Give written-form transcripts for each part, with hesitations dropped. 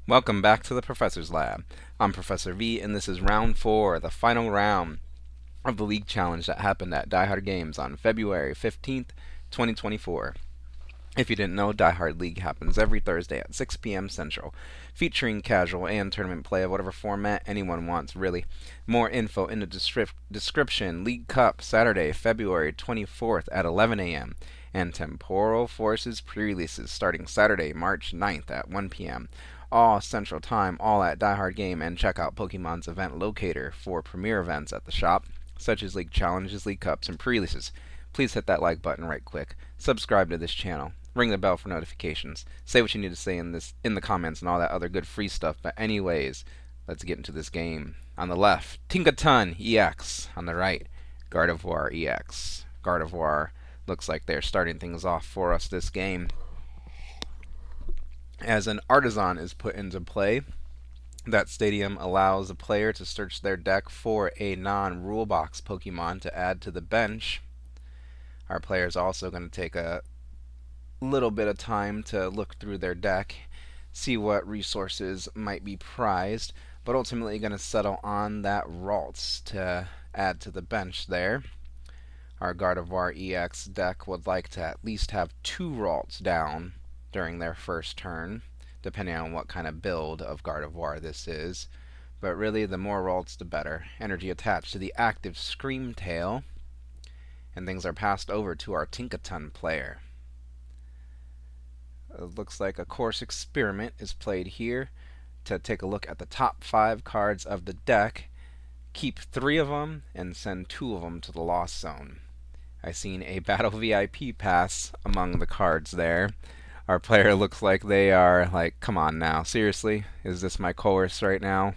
Welcome back to the Professor's Lab. I'm Professor V, and this is round 4, the final round of the League Challenge that happened at Die Hard Games on February 15th, 2024. If you didn't know, Die Hard League happens every Thursday at 6 p.m. Central, featuring casual and tournament play of whatever format anyone wants, really. More info in the description. League Cup, Saturday, February 24th at 11 a.m., and Temporal Forces pre-releases starting Saturday, March 9th at 1 p.m. All Central Time, all at Die Hard Game, and check out Pokemon's event locator for premier events at the shop, such as League Challenges, League Cups, and pre-releases. Please hit that like button right quick. Subscribe to this channel. Ring the bell for notifications. Say what you need to say in the comments and all that other good free stuff. But anyways, let's get into this game. On the left, Tinkaton EX. On the right, Gardevoir EX. Gardevoir looks like they're starting things off for us this game. As an artisan is put into play, that stadium allows a player to search their deck for a non-rule box Pokemon to add to the bench. Our player is also going to take a little bit of time to look through their deck, see what resources might be prized, but ultimately going to settle on that Ralts to add to the bench there. Our Gardevoir EX deck would like to at least have 2 Ralts down during their first turn, depending on what kind of build of Gardevoir this is. But really, the more Ralts, the better. Energy attached to the active Screamtail, and things are passed over to our Tinkaton player. It looks like a course experiment is played here to take a look at the top 5 cards of the deck, keep 3 of them, and send 2 of them to the Lost Zone. I seen a Battle VIP pass among the cards there. Our player looks like they are like, come on now, seriously? Is this my course right now?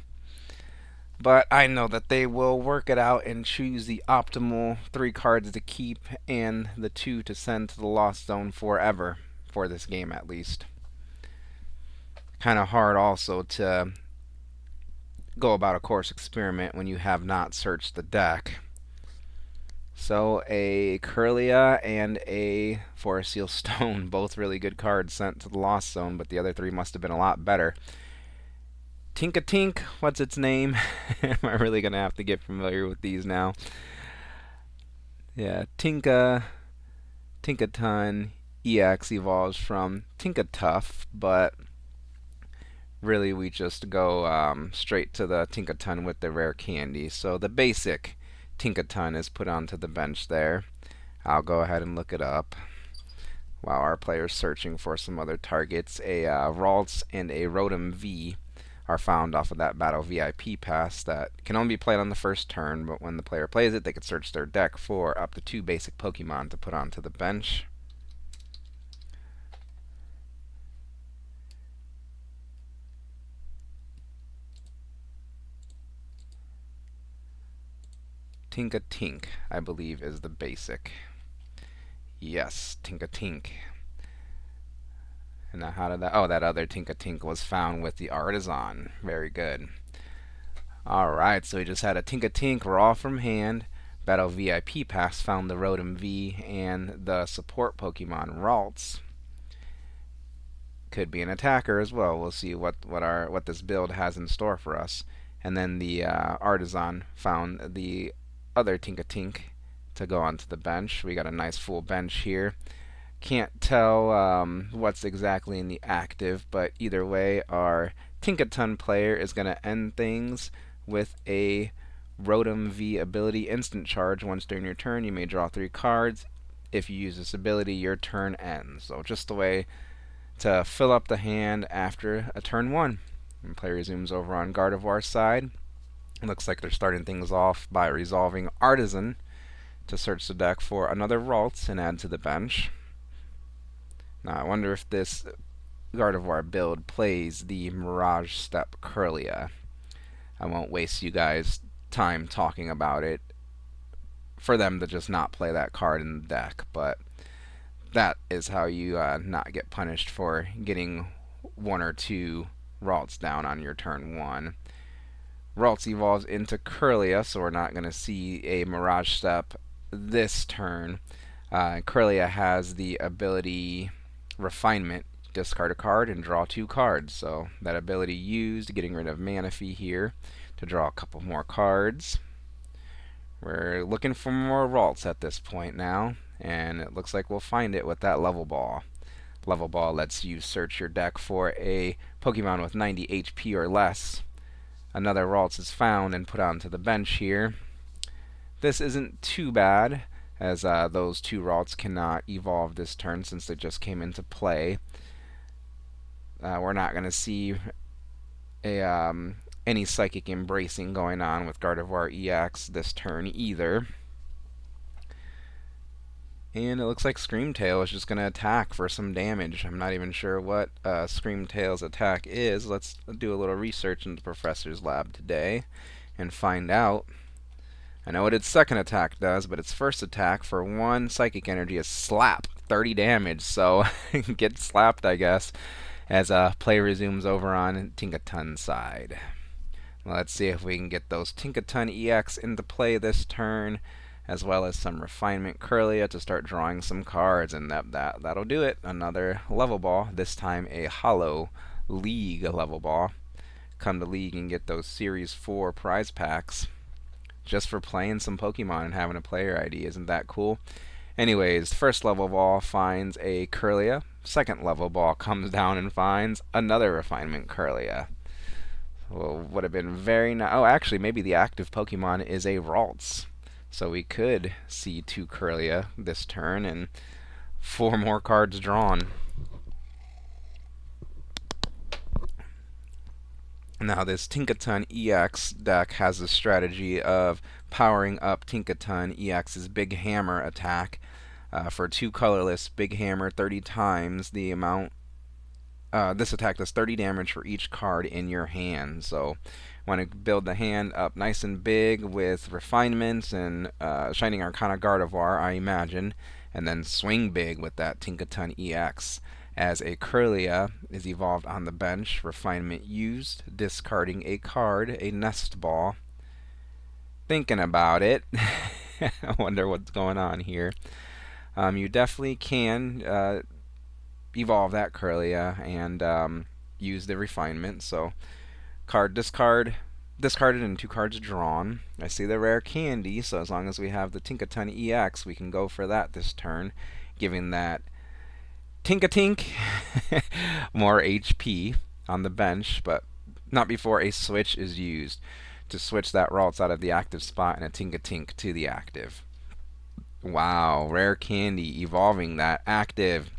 But I know that they will work it out and choose the optimal 3 cards to keep and the 2 to send to the Lost Zone forever, for this game at least. Kind of hard also to go about a course experiment when you have not searched the deck. So a Curlia and a Forest Seal Stone, both really good cards sent to the Lost Zone, but the other 3 must have been a lot better. Tinkatink, what's its name? Am I really going to have to get familiar with these now? Yeah, Tinkaton EX evolves from Tinkatuff, but really we just go straight to the Tinkaton with the rare candy. So the basic Tinkaton is put onto the bench there. I'll go ahead and look it up while our player's searching for some other targets. A Ralts and a Rotom V are found off of that Battle VIP pass that can only be played on the first turn, but when the player plays it, they can search their deck for up to 2 basic Pokemon to put onto the bench. Tinkatink, I believe, is the basic. Yes, Tinkatink. And now how did that... Oh, that other Tinkatink was found with the Artisan. Very good. Alright, so we just had a Tinkatink raw from hand. Battle VIP pass found the Rotom V and the support Pokemon Ralts. Could be an attacker as well. We'll see what this build has in store for us. And then the Artisan found the other Tinkatink to go onto the bench. We got a nice full bench here. Can't tell what's exactly in the active, but either way, our Tinkaton player is going to end things with a Rotom V ability instant charge. Once during your turn, you may draw 3 cards. If you use this ability, your turn ends. So just a way to fill up the hand after a turn 1. And play resumes over on Gardevoir's side. Looks like they're starting things off by resolving Artisan to search the deck for another Ralts and add to the bench. Now I wonder if this Gardevoir build plays the Mirage Step Curlia. I won't waste you guys time talking about it for them to just not play that card in the deck, but that is how you not get punished for getting 1 or 2 Ralts down on your turn 1. Ralts evolves into Curlia, so we're not going to see a Mirage Step this turn. Curlia has the ability Refinement discard a card and draw 2 cards. So that ability used, getting rid of mana fee here to draw a couple more cards. We're looking for more Ralts at this point now, and it looks like we'll find it with that level ball. Level ball lets you search your deck for a Pokemon with 90 HP or less. Another Ralts is found and put onto the bench here. This isn't too bad, as those 2 Ralts cannot evolve this turn since they just came into play. We're not going to see any Psychic Embracing going on with Gardevoir EX this turn either. And it looks like Screamtail is just going to attack for some damage. I'm not even sure what Screamtail's attack is. Let's do a little research in the professor's lab today and find out. I know what its second attack does, but its first attack for 1 Psychic Energy is Slap. 30 damage, so get slapped, I guess, as play resumes over on Tinkaton's side. Let's see if we can get those Tinkaton EX into play this turn, as well as some Refinement Curlia to start drawing some cards, and that'll do it. Another level ball, this time a Hollow League level ball. Come to League and get those Series 4 prize packs just for playing some Pokemon and having a player ID. Isn't that cool? Anyways, first level ball finds a Curlia. Second level ball comes down and finds another Refinement Curlia. Well, would have been very nice. Oh, actually, maybe the active Pokemon is a Ralts. So we could see 2 Curlia this turn and 4 more cards drawn. Now, this Tinkaton EX deck has the strategy of powering up Tinkaton EX's Big Hammer attack for 2 colorless Big Hammer 30 times the amount. This attack does 30 damage for each card in your hand. So, want to build the hand up nice and big with Refinements and Shining Arcana Gardevoir, I imagine, and then swing big with that Tinkaton EX. As a Curlia is evolved on the bench, Refinement used, discarding a card, a Nest Ball. Thinking about it, I wonder what's going on here. You definitely can evolve that Curlia and use the Refinement. So, card discarded and 2 cards drawn. I see the rare candy, so as long as we have the Tinkaton EX, we can go for that this turn, giving that Tinkatink more HP on the bench, but not before a switch is used to switch that Ralts out of the active spot and a Tinkatink to the active. Wow, rare candy evolving that active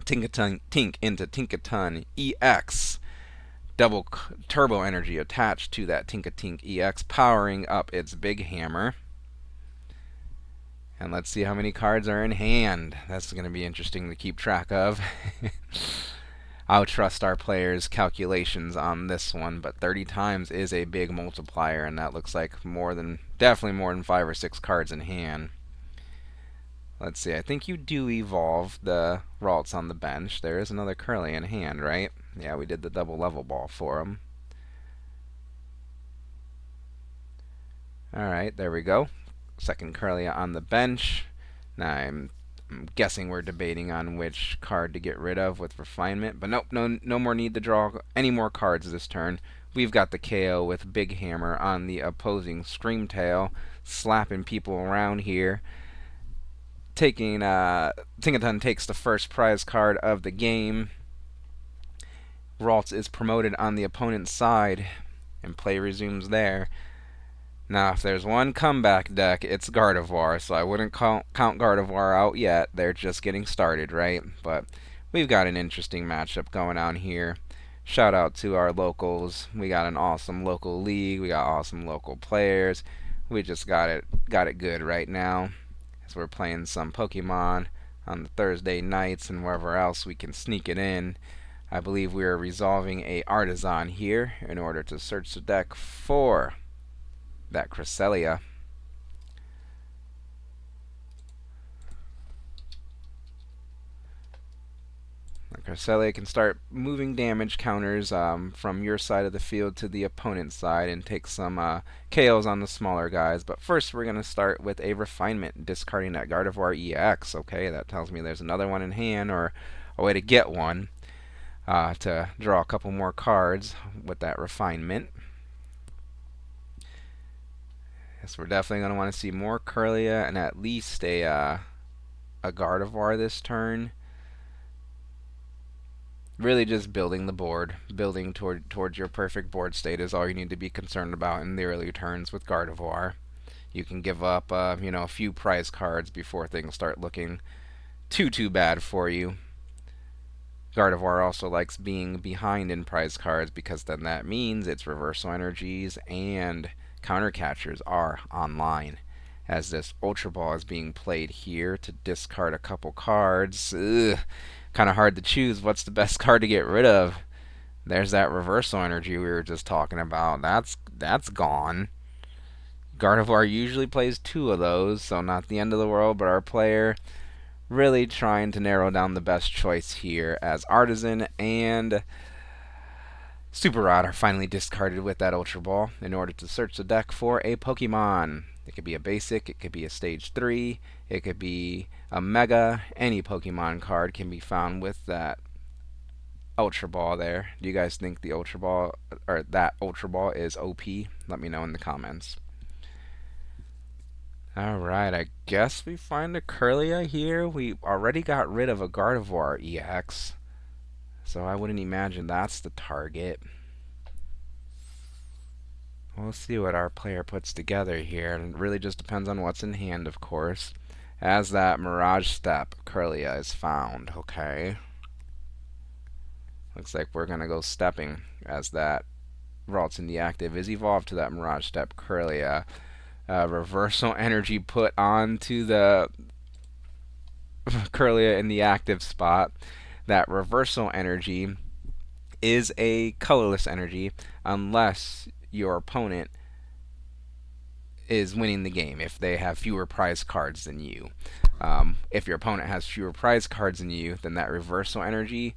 Tinkaton Tink into Tinkaton EX. Double turbo energy attached to that Tinkatink EX, powering up its Big Hammer. And let's see how many cards are in hand. That's going to be interesting to keep track of. I'll trust our players' calculations on this one, but 30 times is a big multiplier, and that looks like definitely more than 5 or 6 cards in hand. Let's see, I think you do evolve the Ralts on the bench. There is another Curly in hand, right? Yeah, we did the double level ball for him. Alright, there we go. Second Curlia on the bench. Now I'm guessing we're debating on which card to get rid of with Refinement, but nope, no more need to draw any more cards this turn. We've got the KO with Big Hammer on the opposing Screamtail, slapping people around here. Tinkaton takes the first prize card of the game. Ralts is promoted on the opponent's side, and play resumes there. Now, if there's one comeback deck, it's Gardevoir, so I wouldn't count Gardevoir out yet. They're just getting started, right? But we've got an interesting matchup going on here. Shout out to our locals. We got an awesome local league. We got awesome local players. We just got it good right now. As we're playing some Pokemon on the Thursday nights and wherever else we can sneak it in. I believe we are resolving a Artisan here in order to search the deck for that Cresselia. The Cresselia can start moving damage counters from your side of the field to the opponent's side and take some KOs on the smaller guys. But first we're going to start with a Refinement, discarding that Gardevoir EX. Okay, that tells me there's another one in hand or a way to get one. to draw a couple more cards with that refinement. Yes, we're definitely going to want to see more Curlia and at least a Gardevoir this turn. Really just building the board, building towards your perfect board state is all you need to be concerned about in the early turns with Gardevoir. You can give up, a few prize cards before things start looking too bad for you. Gardevoir also likes being behind in prize cards because then that means its reversal energies and counter catchers are online. As this Ultra Ball is being played here to discard a couple cards, kind of hard to choose what's the best card to get rid of. There's that reversal energy we were just talking about. That's gone. Gardevoir usually plays two of those, so not the end of the world, but our player really trying to narrow down the best choice here as Artisan and Super Rod are finally discarded with that Ultra Ball in order to search the deck for a Pokemon. It could be a basic, it could be a stage 3, it could be a Mega. Any Pokemon card can be found with that Ultra Ball there. Do you guys think the Ultra Ball or that Ultra Ball is OP? Let me know in the comments. Alright, I guess we find a Curlia here. We already got rid of a Gardevoir EX, so I wouldn't imagine that's the target. We'll see what our player puts together here. It really just depends on what's in hand, of course. As that Mirage Step Curlia is found, okay. Looks like we're going to go stepping as that Ralts in the active is evolved to that Mirage Step Curlia. Reversal energy put onto the Curlia in the active spot. That reversal energy is a colorless energy unless your opponent is winning the game, if they have fewer prize cards than you. If your opponent has fewer prize cards than you, then that reversal energy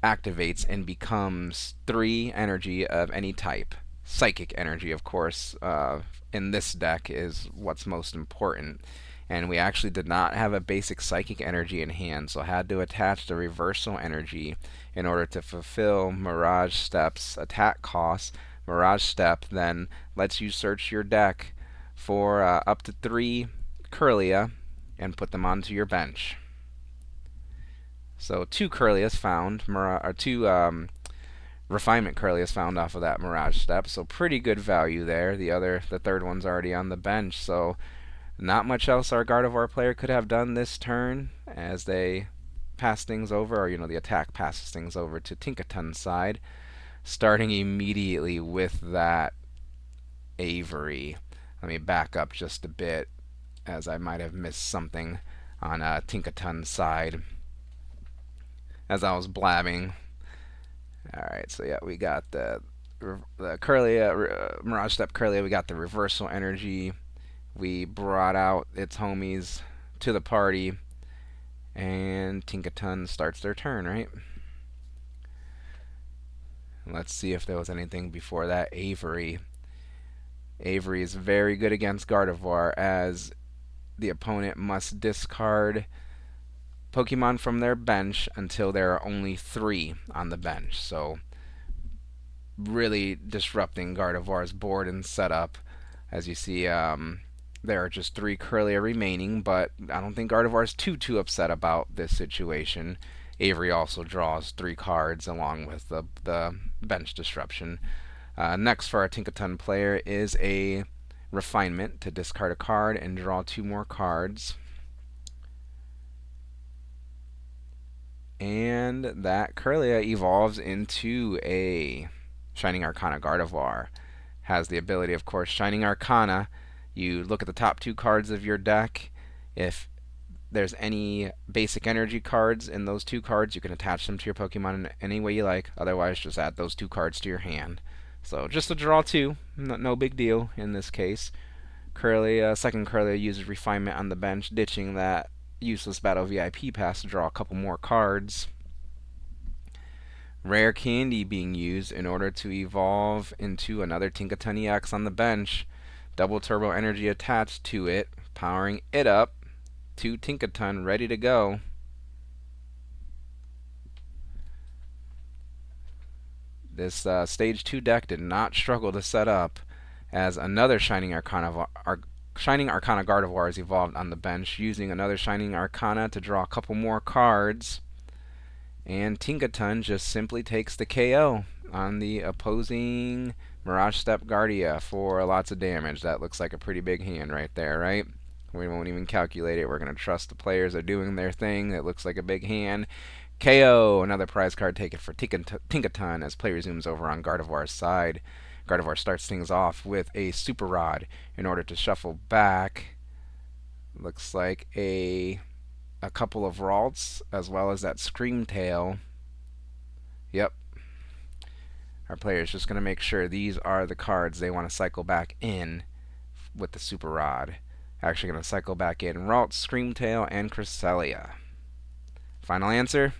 activates and becomes 3 energy of any type. Psychic energy, of course, in this deck is what's most important. And we actually did not have a basic psychic energy in hand, so had to attach the reversal energy in order to fulfill Mirage Step's attack costs. Mirage Step then lets you search your deck for up to 3 Curlia and put them onto your bench. So 2 Curlias found, or 2 Refinement Curlias found off of that Mirage Step, so pretty good value there. The third one's already on the bench, so not much else our Gardevoir player could have done this turn as they pass things over, or the attack passes things over to Tinkaton's side, starting immediately with that Avery. Let me back up just a bit as I might have missed something on Tinkaton's side as I was blabbing. Alright, so yeah, we got the Curlia, Mirage Step Curlia, we got the reversal energy. We brought out its homies to the party, and Tinkaton starts their turn, right? Let's see if there was anything before that Avery. Avery is very good against Gardevoir, as the opponent must discard Pokemon from their bench until there are only 3 on the bench. So really disrupting Gardevoir's board and setup. As you see, there are just 3 Curlia remaining, but I don't think Gardevoir is too upset about this situation. Avery also draws 3 cards along with the bench disruption. Next for our Tinkaton player is a Refinement to discard a card and draw 2 more cards. And that Curlia evolves into a Shining Arcana Gardevoir. Has the ability, of course, Shining Arcana. You look at the top 2 cards of your deck. If there's any basic energy cards in those 2 cards, you can attach them to your Pokemon in any way you like. Otherwise, just add those 2 cards to your hand. So just a draw 2. No big deal in this case. Curlia, second Curlia uses Refinement on the bench, ditching that useless Battle VIP pass to draw a couple more cards. Rare Candy being used in order to evolve into another Tinkaton EX on the bench. Double Turbo Energy attached to it, powering it up to Tinkaton ready to go. This Stage 2 deck did not struggle to set up, as another Shining Arcana Gardevoir is evolved on the bench, using another Shining Arcana to draw a couple more cards. And Tinkaton just simply takes the KO on the opposing Mirage Step Guardia for lots of damage. That looks like a pretty big hand right there, right? We won't even calculate it. We're going to trust the players are doing their thing. It looks like a big hand. KO! Another prize card taken for Tinkaton as play resumes over on Gardevoir's side. Gardevoir starts things off with a Super Rod in order to shuffle back. Looks like a couple of Ralts as well as that Screamtail. Yep. Our player is just going to make sure these are the cards they want to cycle back in with the Super Rod. Actually going to cycle back in Ralt, Screamtail, and Cresselia. Final answer?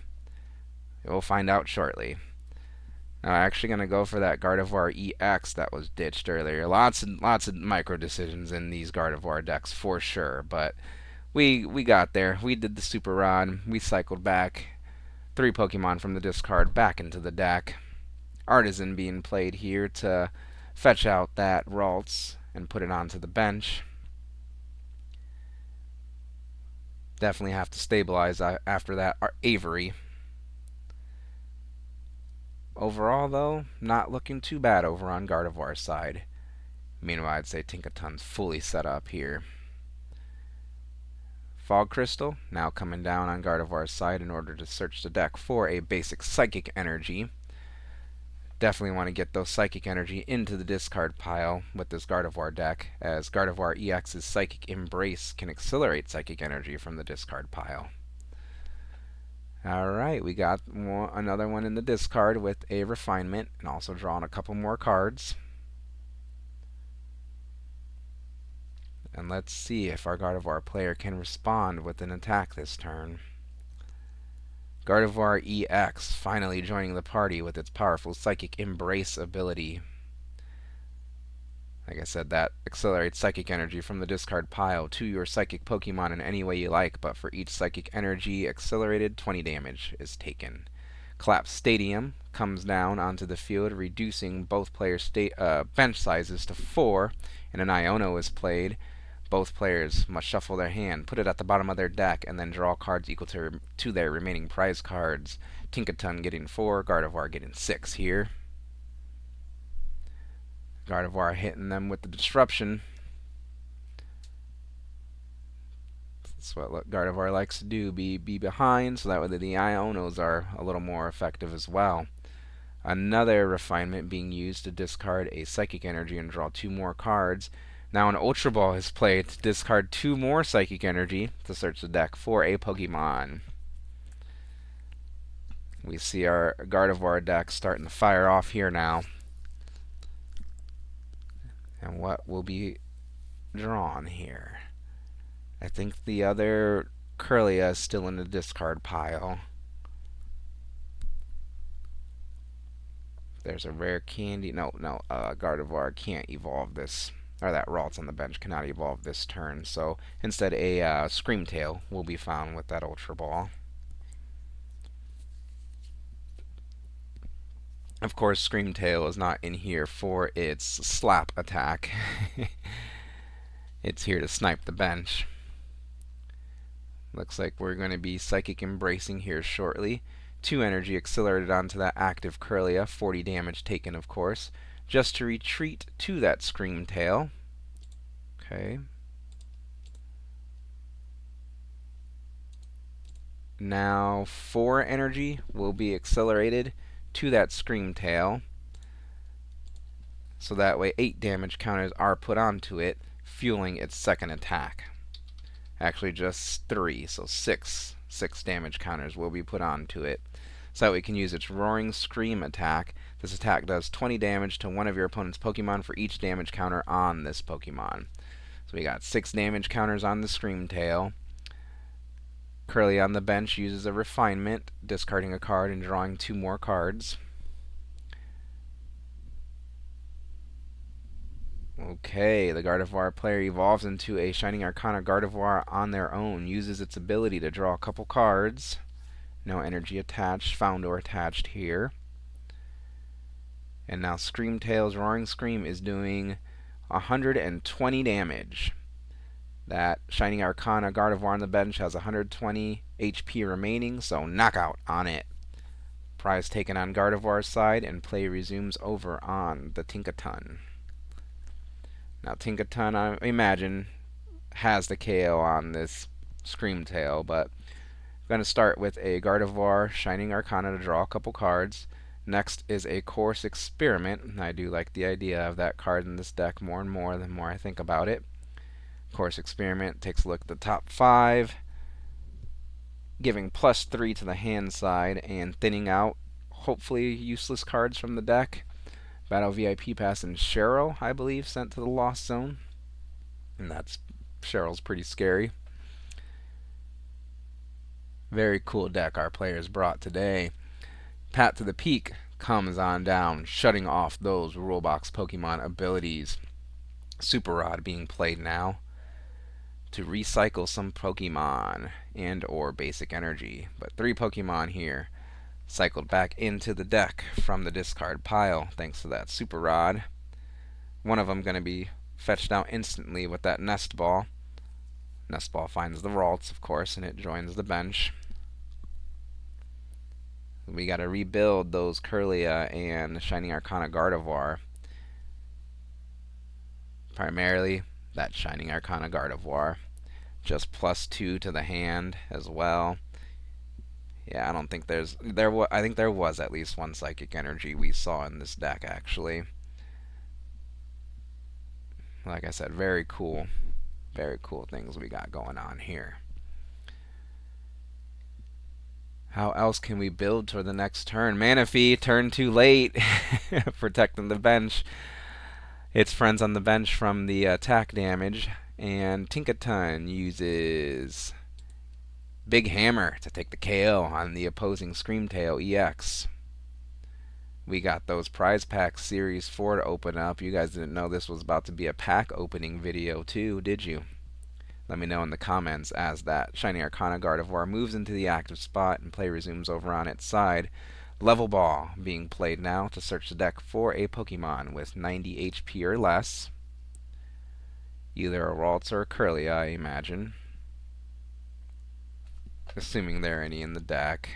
We'll find out shortly. Now, I'm actually going to go for that Gardevoir EX that was ditched earlier. Lots of micro decisions in these Gardevoir decks for sure, but we got there. We did the Super Rod. We cycled back 3 Pokemon from the discard back into the deck. Artisan being played here to fetch out that Ralts and put it onto the bench. Definitely have to stabilize after that Avery. Overall, though, not looking too bad over on Gardevoir's side. Meanwhile, I'd say Tinkaton's fully set up here. Fog Crystal now coming down on Gardevoir's side in order to search the deck for a basic Psychic Energy. Definitely want to get those Psychic Energy into the discard pile with this Gardevoir deck, as Gardevoir EX's Psychic Embrace can accelerate Psychic Energy from the discard pile. Alright, we got another one in the discard with a Refinement, and also drawing a couple more cards. And let's see if our Gardevoir player can respond with an attack this turn. Gardevoir EX finally joining the party with its powerful Psychic Embrace ability. Like I said, that accelerates Psychic Energy from the discard pile to your Psychic Pokemon in any way you like, but for each Psychic Energy accelerated, 20 damage is taken. Collapse Stadium comes down onto the field, reducing both players' bench sizes to 4, and an Iono is played. Both players must shuffle their hand, put it at the bottom of their deck, and then draw cards equal to their remaining prize cards. Tinkaton getting 4, Gardevoir getting 6 here. Gardevoir hitting them with the Disruption. That's what Gardevoir likes to do, be behind, so that way the Ionos are a little more effective as well. Another Refinement being used to discard a Psychic Energy and draw 2 more cards. Now an Ultra Ball is played to discard 2 more Psychic Energy to search the deck for a Pokemon. We see our Gardevoir deck starting to fire off here now. And what will be drawn here? I think the other Kirlia is still in the discard pile. There's a rare candy. No, Gardevoir can't evolve this. Or that Ralts on the bench cannot evolve this turn. So instead, a Screamtail will be found with that Ultra Ball. Of course, Screamtail is not in here for its slap attack. It's here to snipe the bench. Looks like we're going to be Psychic Embracing here shortly. 2 energy accelerated onto that active Kirlia, 40 damage taken, of course, just to retreat to that Screamtail. Okay. Now 4 energy will be accelerated to that Screamtail, so that way 8 damage counters are put onto it, fueling its second attack. Actually just 3, so 6 damage counters will be put onto it, so that we can use its Roaring Scream attack. This attack does 20 damage to one of your opponent's Pokemon for each damage counter on this Pokemon. So we got 6 damage counters on the Screamtail. Curly on the bench uses a Refinement, discarding a card and drawing 2 more cards. Okay, the Gardevoir player evolves into a Shining Arcana Gardevoir on their own, uses its ability to draw a couple cards. No energy attached, found or attached here. And now Screamtail's Roaring Scream is doing 120 damage. That Shining Arcana Gardevoir on the bench has 120 HP remaining, so knockout on it. Prize taken on Gardevoir's side, and play resumes over on the Tinkaton. Now Tinkaton, I imagine, has the KO on this Screamtail, but I'm going to start with a Gardevoir Shining Arcana to draw a couple cards. Next is a Course Experiment. I do like the idea of that card in this deck more and more the more I think about it. Course Experiment takes a look at the top 5, giving +3 to the hand side and thinning out hopefully useless cards from the deck. Battle VIP Pass and Cheryl, I believe, sent to the Lost Zone. And that's Cheryl's pretty scary. Very cool deck our players brought today. Pat to the Peak comes on down, shutting off those Rulebox Pokemon abilities. Super Rod being played now to recycle some Pokemon and or basic energy. But 3 Pokemon here cycled back into the deck from the discard pile thanks to that Super Rod. One of them going to be fetched out instantly with that Nest Ball. Nest Ball finds the Ralts, of course, and it joins the bench. We got to rebuild those Kirlia and Shining Arcana Gardevoir. Primarily that Shining Arcana Gardevoir. Just +2 to the hand as well. Yeah, I don't think I think there was at least one Psychic Energy we saw in this deck, actually. Like I said, very cool. Very cool things we got going on here. How else can we build toward the next turn? Manaphy, turn too late. Protecting the bench. Its friends on the bench from the attack damage. And Tinkaton uses Big Hammer to take the KO on the opposing Screamtail EX. We got those prize packs Series 4 to open up. You guys didn't know this was about to be a pack opening video too, did you? Let me know in the comments as that Shining Arcana Gardevoir moves into the active spot and play resumes over on its side. Level Ball being played now to search the deck for a Pokemon with 90 HP or less. Either a Ralts or a Kirlia, I imagine. Assuming there are any in the deck.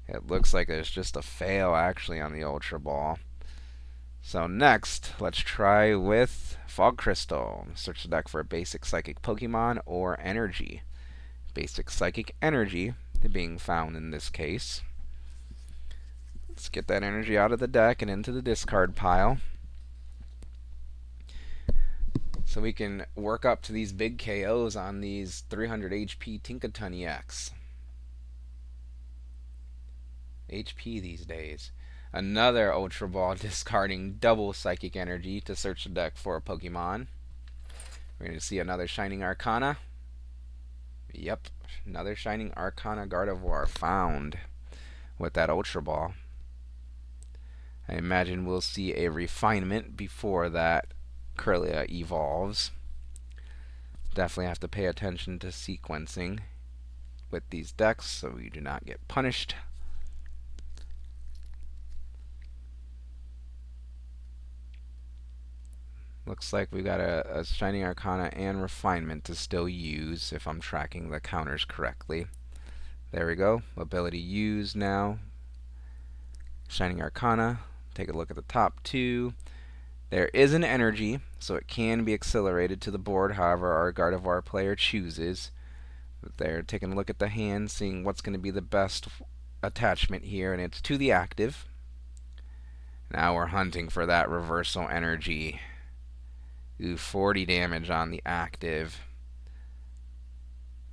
It looks like there's just a fail actually on the Ultra Ball. So next, let's try with Fog Crystal. Search the deck for a basic Psychic Pokemon or Energy. Basic Psychic Energy being found in this case. Let's get that energy out of the deck and into the discard pile. So we can work up to these big KOs on these 300 HP Tinkaton EX. HP these days. Another Ultra Ball discarding double Psychic Energy to search the deck for a Pokemon. We're going to see another Shining Arcana. Yep, another Shining Arcana Gardevoir found with that Ultra Ball. I imagine we'll see a refinement before that Kirlia evolves. Definitely have to pay attention to sequencing with these decks so we do not get punished. Looks like we got a Shining Arcana and Refinement to still use if I'm tracking the counters correctly. There we go. Ability used now. Shining Arcana. Take a look at the top 2. There is an energy, so it can be accelerated to the board, however our Gardevoir player chooses. They're taking a look at the hand, seeing what's going to be the best attachment here, and it's to the active. Now we're hunting for that reversal energy. Ooh, 40 damage on the active.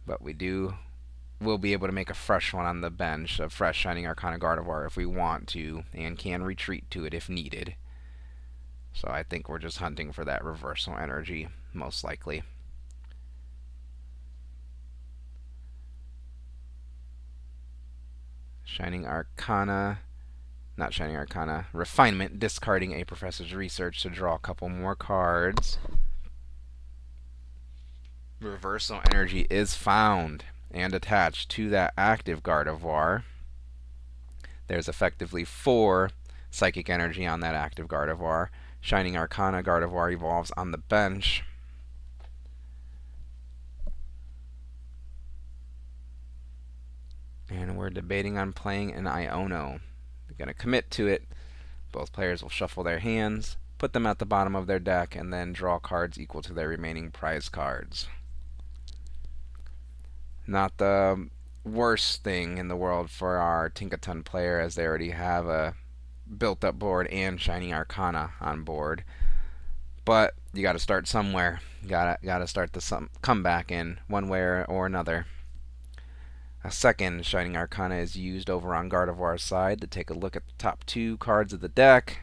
But we'll be able to make a fresh one on the bench, a fresh Shining Arcana Gardevoir if we want to, and can retreat to it if needed. So I think we're just hunting for that reversal energy, most likely. Shining Arcana, not Shining Arcana, Refinement, discarding a Professor's Research to draw a couple more cards. Reversal energy is found and attached to that active Gardevoir. There's effectively 4 Psychic Energy on that active Gardevoir. Shining Arcana Gardevoir evolves on the bench. And we're debating on playing an Iono. They're going to commit to it. Both players will shuffle their hands, put them at the bottom of their deck, and then draw cards equal to their remaining prize cards. Not the worst thing in the world for our Tinkaton player, as they already have a built-up board and Shining Arcana on board. But you got to start somewhere. Gotta start the comeback in one way or another. A second Shining Arcana is used over on Gardevoir's side to take a look at the top 2 cards of the deck.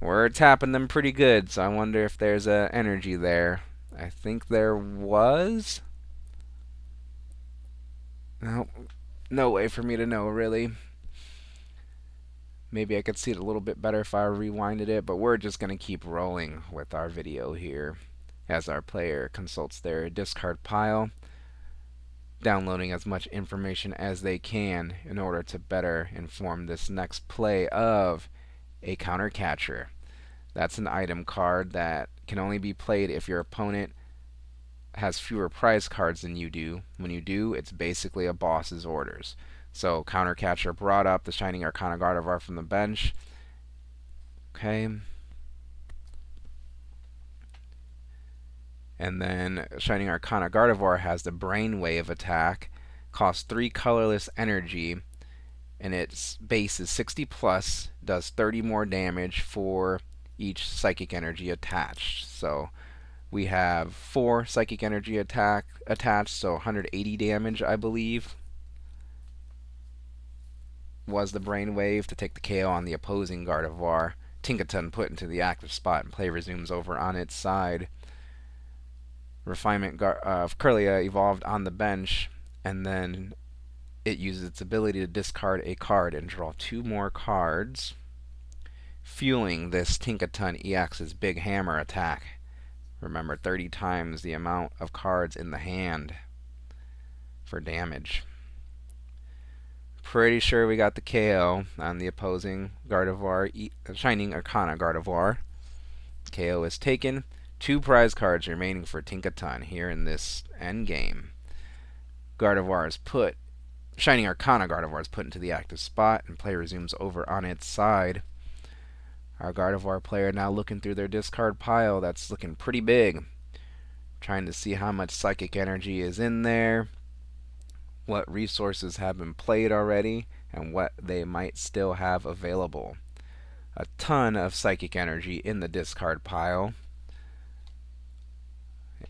We're tapping them pretty good, so I wonder if there's a energy there. I think there was. No, no way for me to know, really. Maybe I could see it a little bit better if I rewinded it, but we're just going to keep rolling with our video here as our player consults their discard pile, downloading as much information as they can in order to better inform this next play of a counter catcher. That's an item card that can only be played if your opponent has fewer prize cards than you do. When you do, it's basically a boss's orders. So counter catcher brought up the Shining Arcana Gardevoir from the bench. Okay. And then Shining Arcana Gardevoir has the Brainwave attack, costs 3 colorless energy, and its base is 60 plus, does 30 more damage for each psychic energy attached. So we have 4 psychic energy attached, so 180 damage, I believe, was the Brainwave to take the KO on the opposing Gardevoir. Tinkaton put into the active spot and play resumes over on its side. Refinement of Kirlia evolved on the bench, and then it uses its ability to discard a card and draw 2 more cards, fueling this Tinkaton EX's Big Hammer attack. Remember, 30 times the amount of cards in the hand for damage. Pretty sure we got the KO on the opposing Gardevoir, Shining Arcana Gardevoir. KO is taken. 2 prize cards remaining for Tinkaton here in this endgame. Gardevoir is put, Shining Arcana Gardevoir is put into the active spot, and play resumes over on its side. Our Gardevoir player now looking through their discard pile. That's looking pretty big. Trying to see how much psychic energy is in there, what resources have been played already, and what they might still have available. A ton of psychic energy in the discard pile.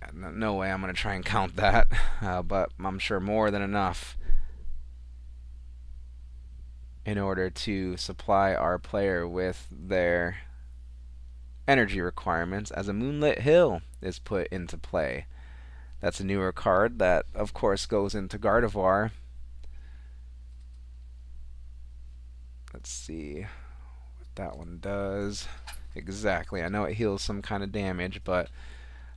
Yeah, no way I'm going to try and count that, but I'm sure more than enough in order to supply our player with their energy requirements as a Moonlit Hill is put into play. That's a newer card that, of course, goes into Gardevoir. Let's see what that one does. Exactly. I know it heals some kind of damage, but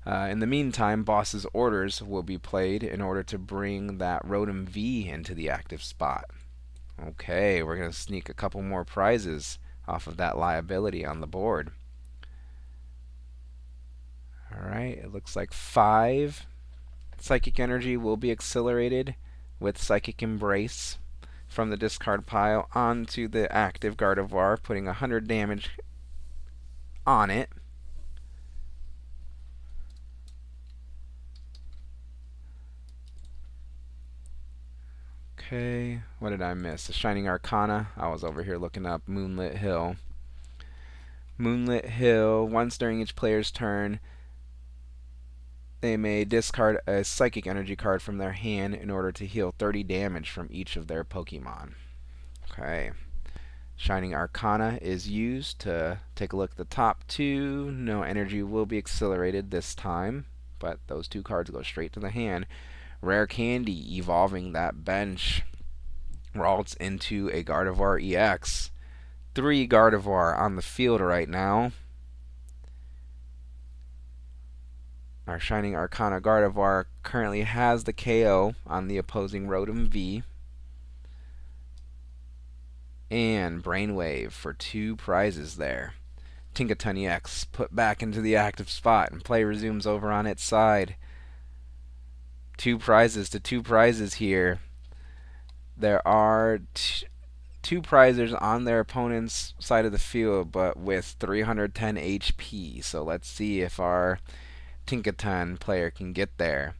in the meantime, Boss's Orders will be played in order to bring that Rotom V into the active spot. Okay, we're going to sneak a couple more prizes off of that liability on the board. Alright, it looks like 5 psychic energy will be accelerated with Psychic Embrace from the discard pile onto the active Gardevoir, putting 100 damage on it. Okay, what did I miss? The Shining Arcana. I was over here looking up Moonlit Hill. Moonlit Hill, once during each player's turn, they may discard a psychic energy card from their hand in order to heal 30 damage from each of their Pokemon. Okay. Shining Arcana is used to take a look at the top 2. No energy will be accelerated this time, but those 2 cards go straight to the hand. Rare Candy evolving that bench rolls into a Gardevoir EX. 3 Gardevoir on the field right now. Our Shining Arcana Gardevoir currently has the KO on the opposing Rotom V. And Brainwave for 2 prizes there. Tinkaton EX put back into the active spot, and play resumes over on its side. 2 prizes to 2 prizes here. There are 2 prizers on their opponent's side of the field, but with 310 HP. So let's see if our Tinkaton player can get there.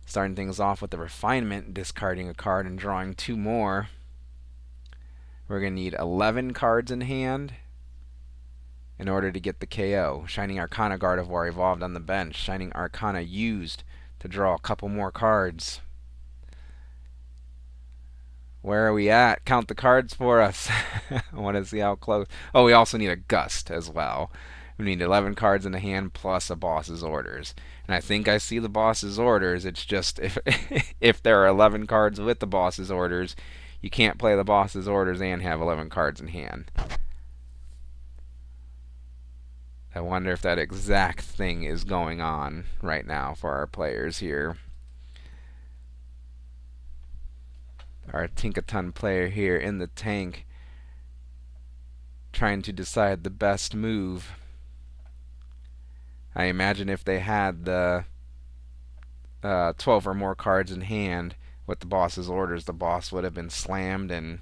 Starting things off with the Refinement, discarding a card and drawing 2 more. We're going to need 11 cards in hand in order to get the KO. Shining Arcana Gardevoir evolved on the bench. Shining Arcana used to draw a couple more cards. Where are we at? Count the cards for us. I want to see how close. Oh, we also need a Gust as well. We need 11 cards in the hand plus a boss's orders. And I think I see the boss's orders. It's just if there are 11 cards with the boss's orders, you can't play the boss's orders and have 11 cards in hand. I wonder if that exact thing is going on right now for our players here. Our Tinkaton player here in the tank trying to decide the best move. I imagine if they had the 12 or more cards in hand with the boss's orders, the boss would have been slammed and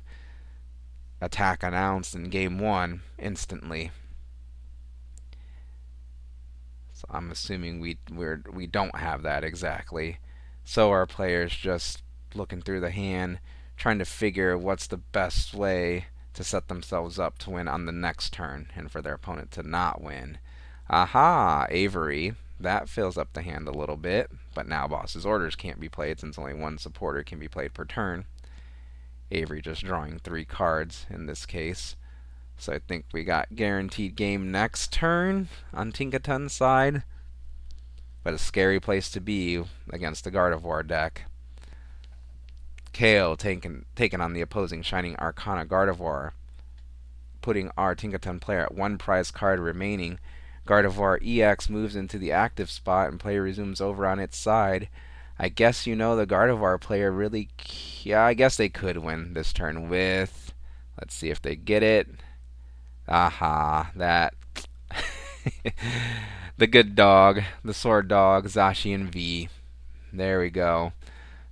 attack announced in game 1 instantly. So I'm assuming we don't have that exactly. So our players just looking through the hand, trying to figure what's the best way to set themselves up to win on the next turn and for their opponent to not win. Aha, Avery. That fills up the hand a little bit, but now boss's orders can't be played since only one supporter can be played per turn. Avery just drawing 3 cards in this case. So I think we got guaranteed game next turn on Tinkaton's side. But a scary place to be against the Gardevoir deck. KO taken on the opposing Shining Arcana Gardevoir, putting our Tinkaton player at 1 prize card remaining. Gardevoir EX moves into the active spot and play resumes over on its side. I guess the Gardevoir player really... Yeah, I guess they could win this turn with... Let's see if they get it. Aha, that... the good dog, the sword dog, Zacian V. There we go.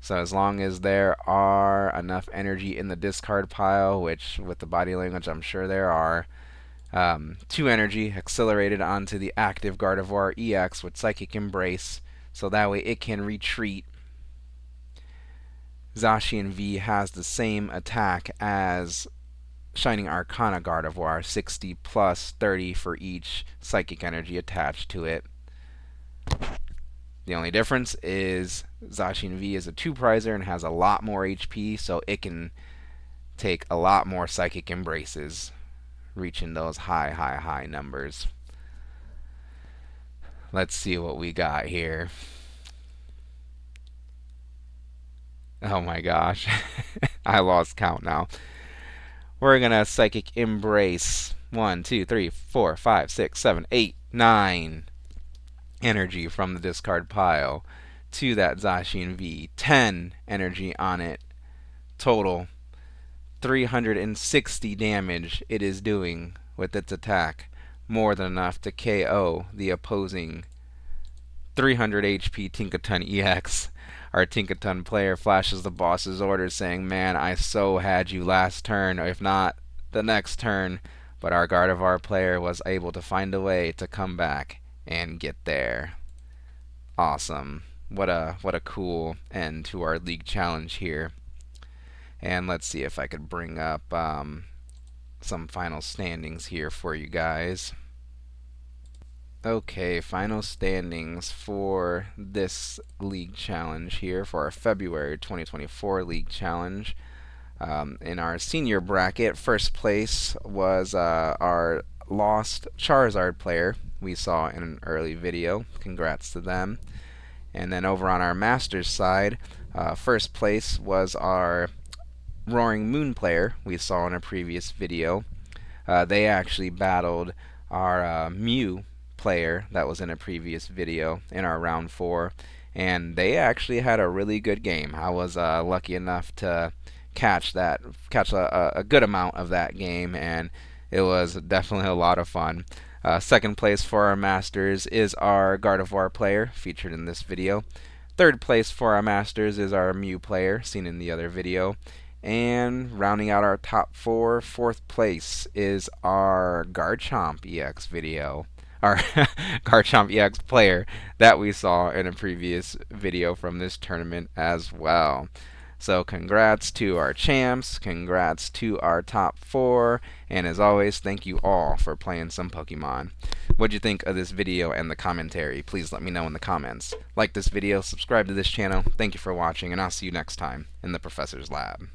So as long as there are enough energy in the discard pile, which with the body language I'm sure there are, 2 energy accelerated onto the active Gardevoir EX with Psychic Embrace, so that way it can retreat. Zacian V has the same attack as Shining Arcana Gardevoir, 60 plus 30 for each psychic energy attached to it. The only difference is Zacian V is a 2-prizer and has a lot more HP, so it can take a lot more psychic embraces, reaching those high numbers. Let's see what we got here. Oh my gosh. I lost count now. We're gonna Psychic Embrace 1, 2, 3, 4, 5, 6, 7, 8, 9 energy from the discard pile to that Zacian V. 10 energy on it. Total 360 damage it is doing with its attack. More than enough to KO the opposing 300 HP Tinkaton EX. Our Tinkaton player flashes the boss's orders saying, man, I so had you last turn, or if not, the next turn. But our Gardevoir player was able to find a way to come back and get there. Awesome. What a cool end to our league challenge here. And let's see if I could bring up some final standings here for you guys. Okay, final standings for this league challenge here, for our February 2024 league challenge. In our senior bracket, first place was our lost Charizard player we saw in an early video. Congrats to them. And then over on our Masters side, first place was our Roaring Moon player we saw in a previous video. They actually battled our Mew player that was in a previous video in our round 4, and they actually had a really good game. I was lucky enough to catch a good amount of that game, and it was definitely a lot of fun. Second place for our Masters is our Gardevoir player, featured in this video. Third place for our Masters is our Mew player, seen in the other video. And rounding out our top four, fourth place is our Garchomp EX video. Our Garchomp EX player that we saw in a previous video from this tournament as well. So congrats to our champs, congrats to our top four, and as always, thank you all for playing some Pokemon. What'd you think of this video and the commentary? Please let me know in the comments. Like this video, subscribe to this channel, thank you for watching, and I'll see you next time in the Professor's Lab.